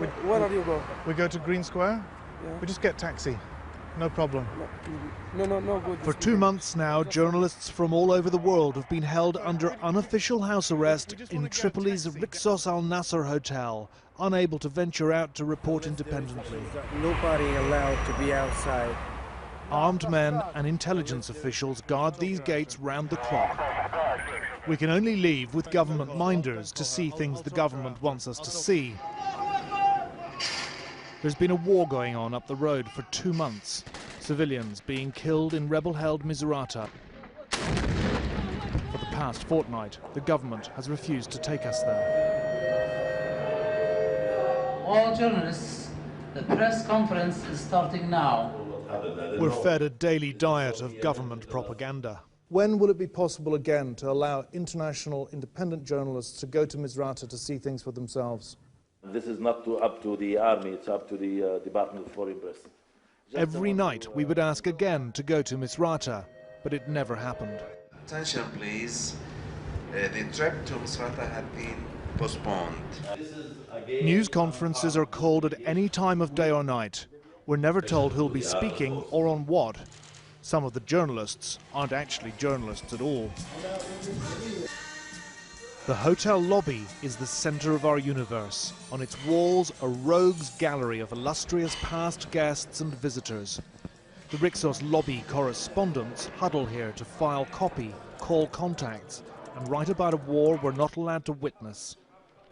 Where are you going? We go to Green Square. Yeah. We just get taxi. No problem. No good. For 2 months now, journalists from all over the world have been held under unofficial house arrest in Tripoli's Rixos Al Nasser hotel, unable to venture out to report independently. Nobody allowed to be outside. Armed men and intelligence officials guard these gates round the clock. We can only leave with government minders to see things the government wants us to see. There's been a war going on up the road for 2 months. Civilians being killed in rebel-held Misurata. For the past fortnight, the government has refused to take us there. All journalists, the press conference is starting now. We're fed a daily diet of government propaganda. When will it be possible again to allow international independent journalists to go to Misrata to see things for themselves? This is not up to the army, it's up to the Department of Foreign Press. Every night we would ask again to go to Misrata, but it never happened. Attention please, the trip to Misrata had been postponed. News conferences are called at any time of day or night. We're never told who'll be speaking or on what. Some of the journalists aren't actually journalists at all. The hotel lobby is the centre of our universe. On its walls, a rogues gallery of illustrious past guests and visitors. The Rixos lobby correspondents huddle here to file copy, call contacts, and write about a war we're not allowed to witness.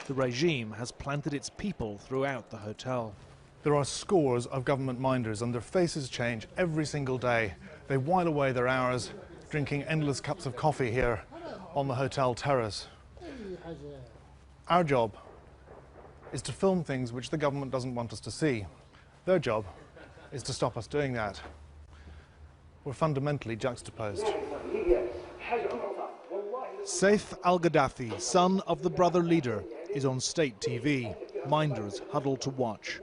The regime has planted its people throughout the hotel. There are scores of government minders and their faces change every single day. They while away their hours drinking endless cups of coffee here on the hotel terrace. Our job is to film things which the government doesn't want us to see. Their job is to stop us doing that. We're fundamentally juxtaposed. Saif al-Gaddafi, son of the brother leader, is on state TV. Minders huddle to watch.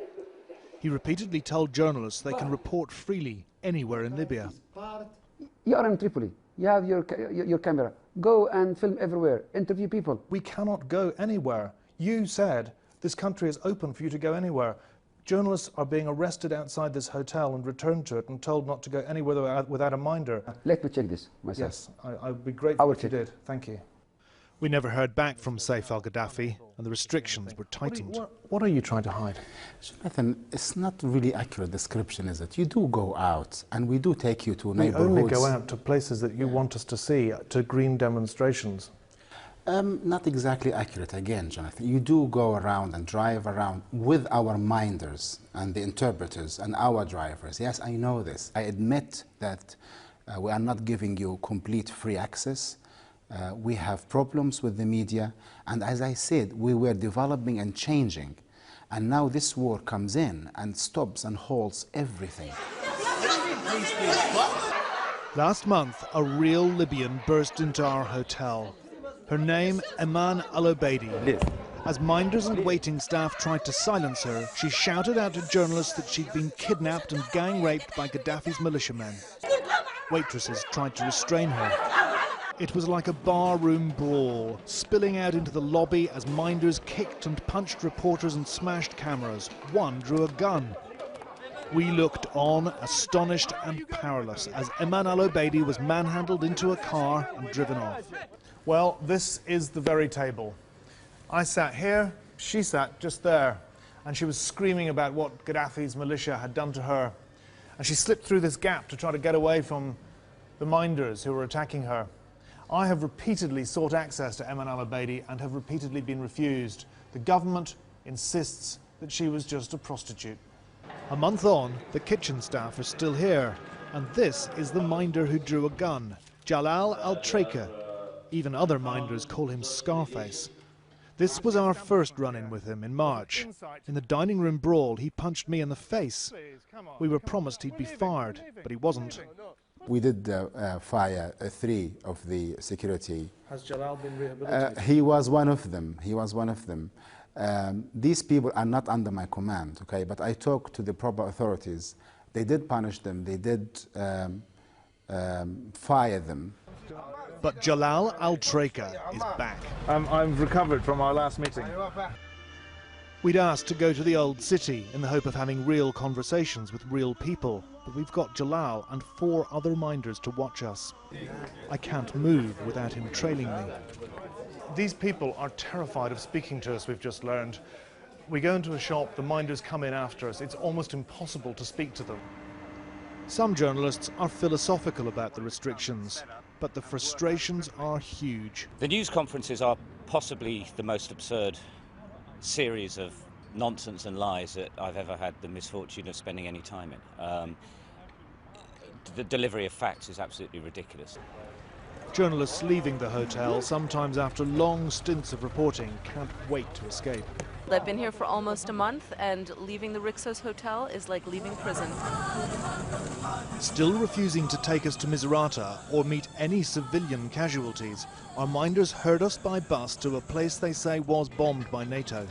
He repeatedly told journalists they can report freely anywhere in Libya. You are in Tripoli. You have your camera. Go and film everywhere. Interview people. We cannot go anywhere. You said this country is open for you to go anywhere. Journalists are being arrested outside this hotel and returned to it and told not to go anywhere without a minder. Let me check this myself. Yes, I would be grateful if you did. Thank you. We never heard back from Saif al-Gaddafi, and the restrictions were tightened. What are you trying to hide? Jonathan, it's not really accurate description, is it? You do go out, and we do take you to neighborhoods. We only go out to places that you want us to see, to green demonstrations. Not exactly accurate again, Jonathan. You do go around and drive around with our minders and the interpreters and our drivers. Yes, I know this. I admit that we are not giving you complete free access. We have problems with the media, and as I said, we were developing and changing, and now this war comes in and stops and halts everything. Last month, a real Libyan burst into our hotel. Her name, Iman Al-Obeidi. As minders and waiting staff tried to silence her, she shouted out to journalists that she'd been kidnapped and gang-raped by Gaddafi's militiamen. Waitresses tried to restrain her. It was like a barroom brawl, spilling out into the lobby as minders kicked and punched reporters and smashed cameras. One drew a gun. We looked on, astonished and powerless, as Iman Al-Obeidi was manhandled into a car and driven off. Well, this is the very table. I sat here, she sat just there, and she was screaming about what Gaddafi's militia had done to her. And she slipped through this gap to try to get away from the minders who were attacking her. I have repeatedly sought access to Iman Al-Obeidi and have repeatedly been refused. The government insists that she was just a prostitute. A month on, the kitchen staff are still here, and this is the minder who drew a gun, Jalal Al-Traika. Even other minders call him Scarface. This was our first run-in with him in March. In the dining room brawl, he punched me in the face. We were promised he'd be fired, but he wasn't. We did fire 3 of the security. Has Jalal been rehabilitated? He was one of them. He was one of them. These people are not under my command, okay? But I talked to the proper authorities. They did punish them. They did fire them. But Jalal Al-Traika is back. I've recovered from our last meeting. We'd asked to go to the old city in the hope of having real conversations with real people, but we've got Jalal and 4 other minders to watch us. I can't move without him trailing me. These people are terrified of speaking to us, we've just learned. We go into a shop, the minders come in after us. It's almost impossible to speak to them. Some journalists are philosophical about the restrictions, but the frustrations are huge. The news conferences are possibly the most absurd series of nonsense and lies that I've ever had the misfortune of spending any time in. The delivery of facts is absolutely ridiculous. Journalists leaving the hotel, sometimes after long stints of reporting, can't wait to escape. I've been here for almost a month, and leaving the Rixos Hotel is like leaving prison. Still refusing to take us to Misrata or meet any civilian casualties, our minders herd us by bus to a place they say was bombed by NATO.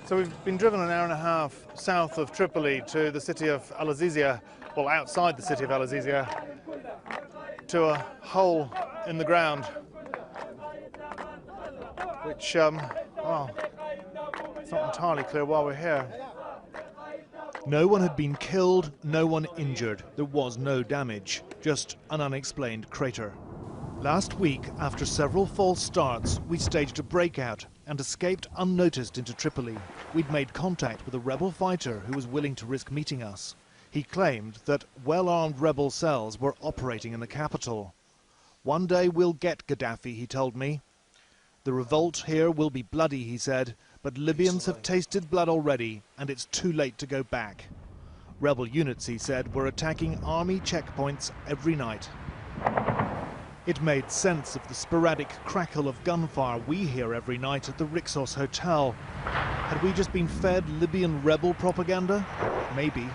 So we've been driven an hour and a half south of Tripoli to the city of Al-Azizia, well, outside the city of Al-Azizia, to a hole in the ground, which, well, it's not entirely clear why we're here. No one had been killed, no one injured. There was no damage, just an unexplained crater. Last week, after several false starts, we staged a breakout and escaped unnoticed into Tripoli. We'd made contact with a rebel fighter who was willing to risk meeting us. He claimed that well-armed rebel cells were operating in the capital. One day we'll get Gaddafi, he told me. The revolt here will be bloody, he said, but Libyans have tasted blood already, and it's too late to go back. Rebel units, he said, were attacking army checkpoints every night. It made sense of the sporadic crackle of gunfire we hear every night at the Rixos Hotel. Had we just been fed Libyan rebel propaganda? Maybe.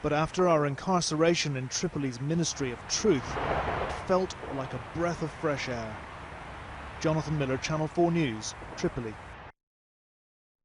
But after our incarceration in Tripoli's Ministry of Truth, it felt like a breath of fresh air. Jonathan Miller, Channel 4 News, Tripoli.